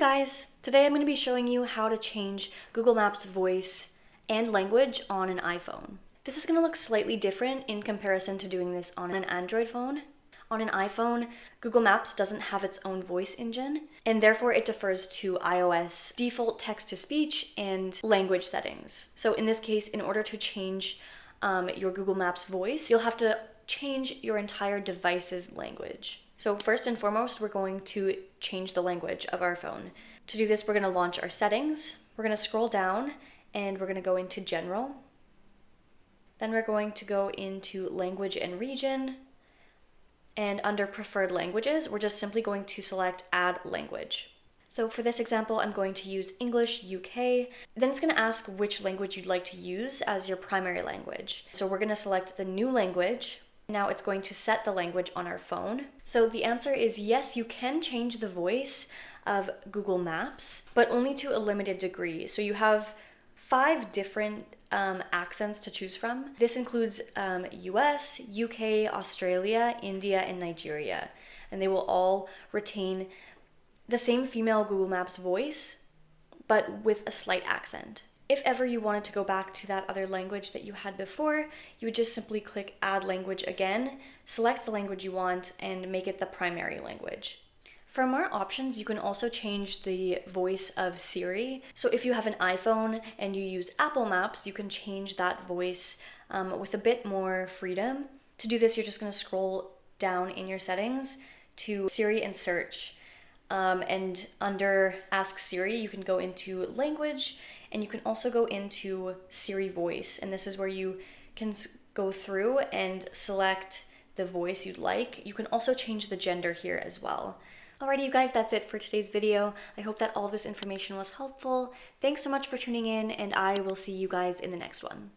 guys! Today I'm going to be showing you how to change Google Maps voice and language on an iPhone. This is going to look slightly different in comparison to doing this on an Android phone. On an iPhone, Google Maps doesn't have its own voice engine, and therefore it defers to iOS default text-to-speech and language settings. So in this case, in order to change your Google Maps voice, you'll have to change your entire device's language. So first and foremost, we're going to change the language of our phone. To do this, we're going to launch our settings. We're going to scroll down and we're going to go into General. Then we're going to go into Language and Region. And under Preferred Languages, we're just simply going to select Add Language. So for this example, I'm going to use English UK. Then it's going to ask which language you'd like to use as your primary language. So we're going to select the new language. Now it's going to set the language on our phone. So the answer is yes, you can change the voice of Google Maps, but only to a limited degree. So you have 5 different accents to choose from. This includes US, UK, Australia, India, and Nigeria. And they will all retain the same female Google Maps voice, but with a slight accent. If ever you wanted to go back to that other language that you had before, you would just simply click Add Language again, select the language you want, and make it the primary language. For more options, you can also change the voice of Siri. So if you have an iPhone and you use Apple Maps, you can change that voice with a bit more freedom. To do this, you're just going to scroll down in your settings to Siri and search. And under Ask Siri, you can go into Language, and you can also go into Siri Voice. And this is where you can go through and select the voice you'd like. You can also change the gender here as well. Alrighty, you guys, that's it for today's video. I hope that all this information was helpful. Thanks so much for tuning in, and I will see you guys in the next one.